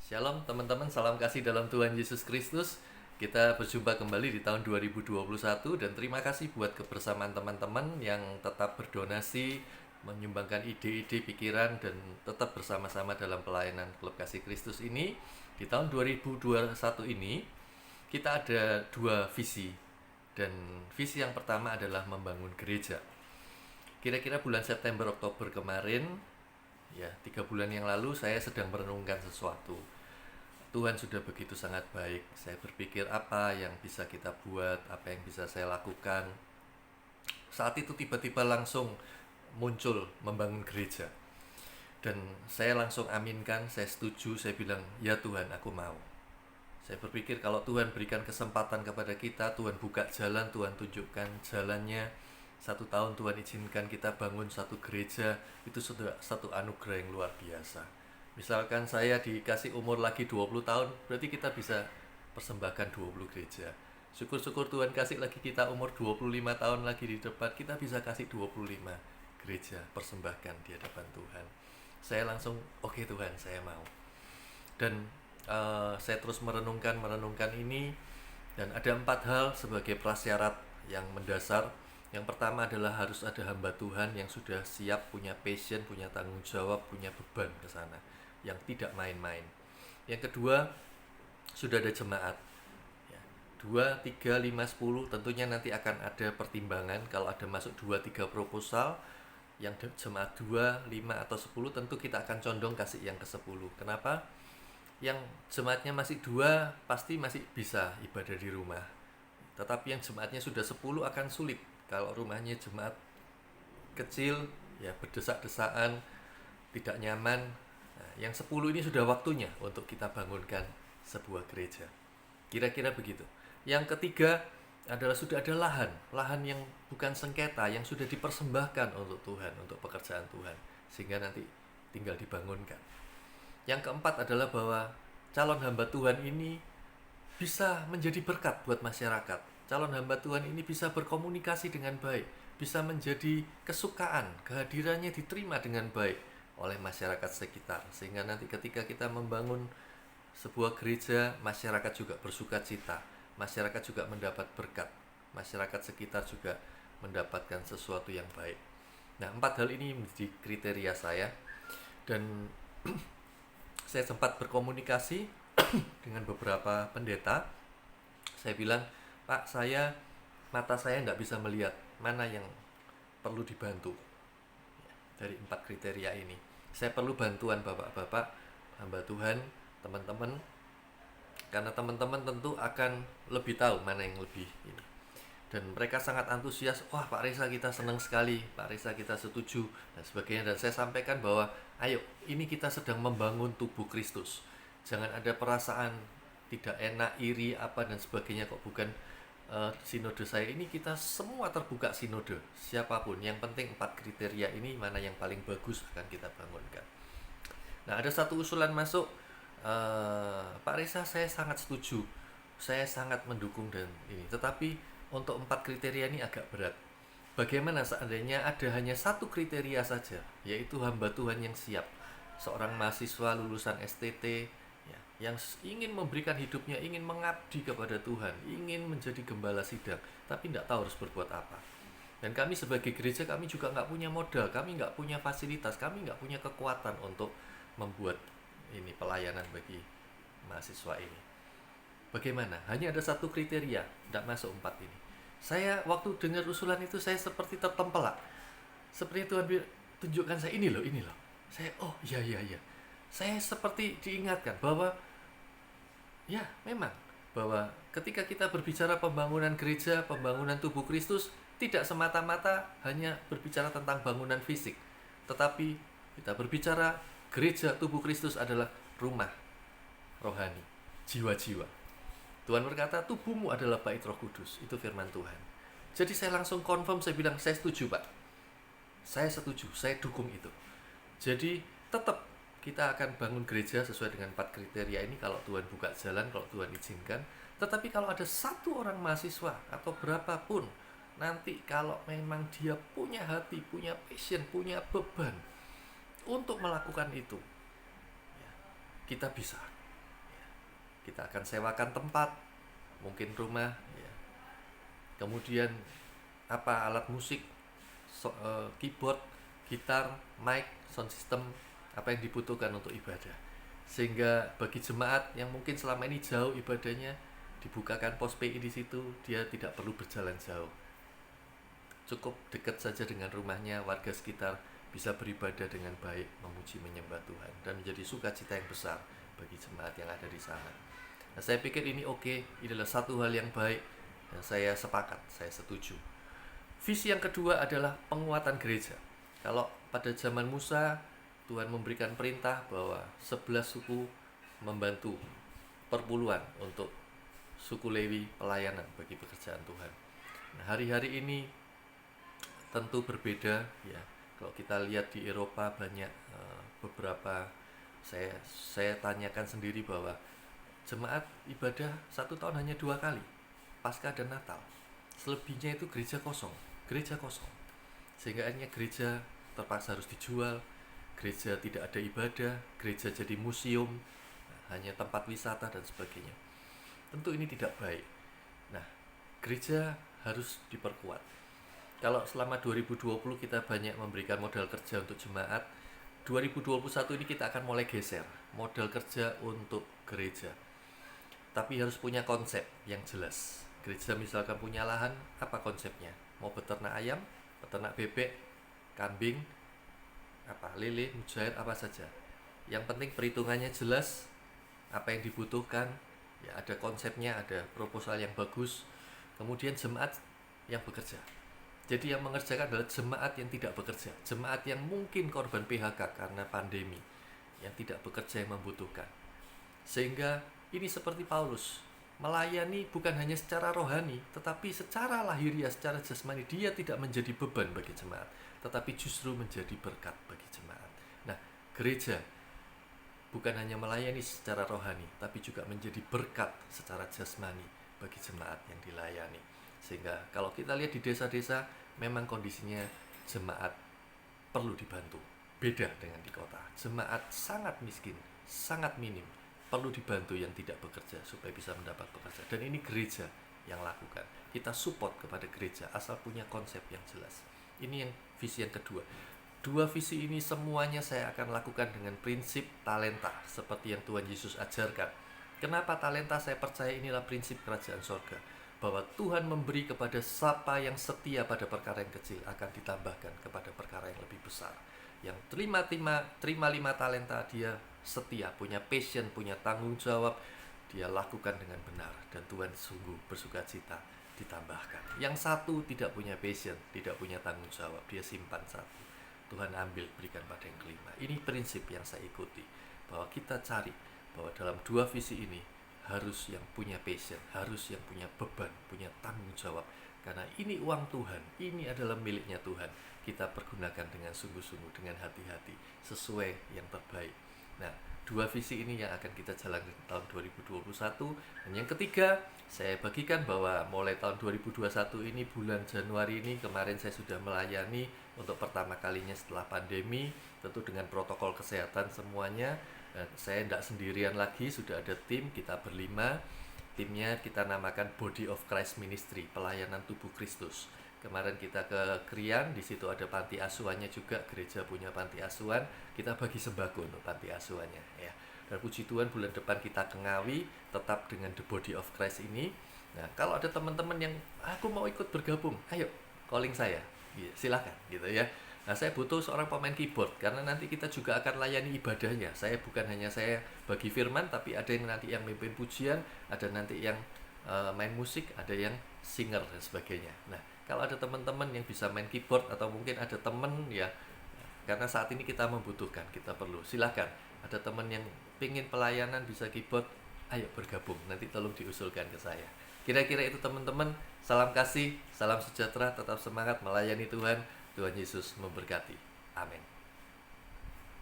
Shalom teman-teman, salam kasih dalam Tuhan Yesus Kristus. Kita berjumpa kembali di tahun 2021 dan terima kasih buat kebersamaan teman-teman yang tetap berdonasi, menyumbangkan ide-ide, pikiran dan tetap bersama-sama dalam pelayanan Klub Kasih Kristus ini. Di tahun 2021 ini kita ada dua visi, dan visi yang pertama adalah membangun gereja. Kira-kira bulan September Oktober kemarin, ya 3 bulan yang lalu, saya sedang merenungkan sesuatu. Tuhan sudah begitu sangat baik. Saya berpikir apa yang bisa kita buat, apa yang bisa saya lakukan. Saat itu tiba-tiba langsung muncul membangun gereja. Dan saya langsung aminkan, saya setuju, saya bilang, ya Tuhan, aku mau. Saya berpikir kalau Tuhan berikan kesempatan kepada kita, Tuhan buka jalan, Tuhan tunjukkan jalannya. 1 tahun Tuhan izinkan kita bangun satu gereja, itu sudah satu anugerah yang luar biasa. Misalkan saya dikasih umur lagi 20 tahun, berarti kita bisa persembahkan 20 gereja. Syukur-syukur Tuhan kasih lagi kita umur 25 tahun lagi di depan, kita bisa kasih 25 gereja persembahkan di hadapan Tuhan. Saya langsung, oke Tuhan, saya mau. Dan saya terus merenungkan ini, dan ada 4 hal sebagai prasyarat yang mendasar. Yang pertama adalah harus ada hamba Tuhan yang sudah siap, punya passion, punya tanggung jawab, punya beban ke sana, yang tidak main-main. Yang kedua, sudah ada jemaat. 2, 3, 5, 10, tentunya nanti akan ada pertimbangan. Kalau ada masuk 2, 3 proposal, yang jemaat 2, 5, atau 10, tentu kita akan condong kasih yang ke-10. Kenapa? Yang jemaatnya masih 2, pasti masih bisa ibadah di rumah. Tetapi yang jemaatnya sudah 10 akan sulit. Kalau rumahnya jemaat kecil, ya berdesak-desaan, tidak nyaman. Nah, yang 10 ini sudah waktunya untuk kita bangunkan sebuah gereja. Kira-kira begitu. Yang ketiga adalah sudah ada lahan yang bukan sengketa, yang sudah dipersembahkan untuk Tuhan, untuk pekerjaan Tuhan, sehingga nanti tinggal dibangunkan. Yang keempat adalah bahwa calon hamba Tuhan ini bisa menjadi berkat buat masyarakat. Calon hamba Tuhan ini bisa berkomunikasi dengan baik, bisa menjadi kesukaan, kehadirannya diterima dengan baik oleh masyarakat sekitar, sehingga nanti ketika kita membangun sebuah gereja, masyarakat juga bersuka cita, masyarakat juga mendapat berkat, masyarakat sekitar juga mendapatkan sesuatu yang baik. Nah, 4 hal ini menjadi kriteria saya, dan saya sempat berkomunikasi dengan beberapa pendeta. Saya bilang, Pak, mata saya nggak bisa melihat mana yang perlu dibantu dari 4 kriteria ini. Saya perlu bantuan bapak-bapak, hamba Tuhan, teman-teman, karena teman-teman tentu akan lebih tahu mana yang lebih ini. Dan mereka sangat antusias, wah Pak Reza kita senang sekali, Pak Reza kita setuju, dan sebagainya. Dan saya sampaikan bahwa, ayo, ini kita sedang membangun tubuh Kristus. Jangan ada perasaan tidak enak, iri, apa dan sebagainya, kok bukan sinode saya ini kita semua terbuka sinode, siapapun. Yang penting 4 kriteria ini mana yang paling bagus akan kita bangunkan. Nah, ada satu usulan masuk, Pak Reza saya sangat setuju, saya sangat mendukung dan ini, tetapi untuk 4 kriteria ini agak berat. Bagaimana seandainya ada hanya 1 kriteria saja, yaitu hamba Tuhan yang siap, seorang mahasiswa lulusan STT, yang ingin memberikan hidupnya, ingin mengabdi kepada Tuhan, ingin menjadi gembala sidang, tapi tidak tahu harus berbuat apa. Dan kami sebagai gereja, kami juga nggak punya modal, kami nggak punya fasilitas, kami nggak punya kekuatan untuk membuat ini pelayanan bagi mahasiswa ini. Bagaimana? Hanya ada 1 kriteria, tidak masuk 4 ini. Saya waktu dengar usulan itu, saya seperti tertempelak. Seperti Tuhan tunjukkan saya, ini loh. Saya, oh iya. Saya seperti diingatkan bahwa ya, memang bahwa ketika kita berbicara pembangunan gereja, pembangunan tubuh Kristus, tidak semata-mata hanya berbicara tentang bangunan fisik, tetapi kita berbicara gereja tubuh Kristus adalah rumah rohani, jiwa-jiwa. Tuhan berkata, tubuhmu adalah bait Roh Kudus. Itu firman Tuhan. Jadi saya langsung confirm, saya bilang, saya setuju Pak. Saya setuju, saya dukung itu. Jadi tetap kita akan bangun gereja sesuai dengan 4 kriteria ini kalau Tuhan buka jalan, kalau Tuhan izinkan. Tetapi kalau ada 1 orang mahasiswa atau berapapun, nanti kalau memang dia punya hati, punya passion, punya beban untuk melakukan itu, ya, kita bisa. kita akan sewakan tempat, mungkin rumah, ya. Kemudian alat musik, keyboard, gitar, mic, sound system, apa yang dibutuhkan untuk ibadah. Sehingga bagi jemaat yang mungkin selama ini jauh ibadahnya, dibukakan pos PI di situ, dia tidak perlu berjalan jauh. Cukup dekat saja dengan rumahnya, warga sekitar bisa beribadah dengan baik, memuji menyembah Tuhan, dan menjadi sukacita yang besar bagi jemaat yang ada di sana. Nah, saya pikir ini oke, ini adalah satu hal yang baik, dan saya sepakat, saya setuju. Visi yang kedua adalah penguatan gereja. Kalau pada zaman Musa, Tuhan memberikan perintah bahwa 11 suku membantu perpuluhan untuk suku Lewi pelayanan bagi pekerjaan Tuhan. Nah, hari-hari ini tentu berbeda, ya. Kalau kita lihat di Eropa banyak beberapa, saya tanyakan sendiri bahwa jemaat ibadah 1 tahun hanya 2 kali, Paskah dan Natal. Selebihnya itu gereja kosong. Sehingga akhirnya gereja terpaksa harus dijual, gereja tidak ada ibadah, gereja jadi museum, hanya tempat wisata dan sebagainya. Tentu ini tidak baik. Nah, gereja harus diperkuat. Kalau selama 2020 kita banyak memberikan modal kerja untuk jemaat, 2021 ini kita akan mulai geser modal kerja untuk gereja. Tapi harus punya konsep yang jelas. Gereja misalkan punya lahan, apa konsepnya? Mau beternak ayam, beternak bebek, kambing, lele, mujair, apa saja. Yang penting perhitungannya jelas, apa yang dibutuhkan, ya ada konsepnya, ada proposal yang bagus. Kemudian jemaat yang bekerja. Jadi yang mengerjakan adalah jemaat yang tidak bekerja, jemaat yang mungkin korban PHK karena pandemi, yang tidak bekerja, yang membutuhkan. Sehingga ini seperti Paulus, melayani bukan hanya secara rohani, tetapi secara lahiriah, secara jasmani. Dia tidak menjadi beban bagi jemaat, tetapi justru menjadi berkat bagi jemaat. Nah, gereja bukan hanya melayani secara rohani, tapi juga menjadi berkat secara jasmani bagi jemaat yang dilayani. Sehingga kalau kita lihat di desa-desa, memang kondisinya jemaat perlu dibantu. Beda dengan di kota, jemaat sangat miskin, sangat minim, perlu dibantu yang tidak bekerja supaya bisa mendapat pekerjaan. Dan ini gereja yang lakukan. Kita support kepada gereja asal punya konsep yang jelas. Ini yang visi yang kedua. Dua visi ini semuanya saya akan lakukan dengan prinsip talenta, seperti yang Tuhan Yesus ajarkan. Kenapa talenta? Saya percaya inilah prinsip kerajaan sorga, bahwa Tuhan memberi kepada siapa yang setia pada perkara yang kecil akan ditambahkan kepada perkara yang lebih besar. Yang terima 5 talenta, dia setia, punya passion, punya tanggung jawab, dia lakukan dengan benar, dan Tuhan sungguh bersukacita ditambahkan. Yang satu tidak punya passion, tidak punya tanggung jawab, dia simpan satu, Tuhan ambil, berikan pada yang kelima. Ini prinsip yang saya ikuti, bahwa kita cari bahwa dalam dua visi ini harus yang punya passion, harus yang punya beban, punya tanggung jawab. Karena ini uang Tuhan, ini adalah miliknya Tuhan. Kita pergunakan dengan sungguh-sungguh, dengan hati-hati, sesuai yang terbaik. Nah, dua visi ini yang akan kita jalankan di tahun 2021. Dan yang ketiga, saya bagikan bahwa mulai tahun 2021 ini, bulan Januari ini, kemarin saya sudah melayani untuk pertama kalinya setelah pandemi, tentu dengan protokol kesehatan semuanya. Saya tidak sendirian lagi, sudah ada tim, kita berlima. Timnya kita namakan Body of Christ Ministry, pelayanan tubuh Kristus. Kemarin kita ke Krian, di situ ada panti asuhannya juga, gereja punya panti asuhan. Kita bagi sembako untuk panti asuhannya, ya. Dan puji Tuhan bulan depan kita ke Ngawi, tetap dengan The Body of Christ ini. Nah, kalau ada teman-teman yang aku mau ikut bergabung, ayo calling saya, silakan gitu ya. Nah, saya butuh seorang pemain keyboard karena nanti kita juga akan layani ibadahnya. Saya bukan hanya saya bagi firman, tapi ada yang nanti yang memimpin pujian, ada nanti yang main musik, ada yang singer dan sebagainya. Nah, kalau ada teman-teman yang bisa main keyboard, atau mungkin ada teman ya, karena saat ini kita membutuhkan, kita perlu, silakan. Ada teman yang pingin pelayanan bisa keyboard, ayo bergabung, nanti tolong diusulkan ke saya. Kira-kira itu teman-teman. Salam kasih, salam sejahtera, tetap semangat melayani Tuhan. Tuhan Yesus memberkati. Amin.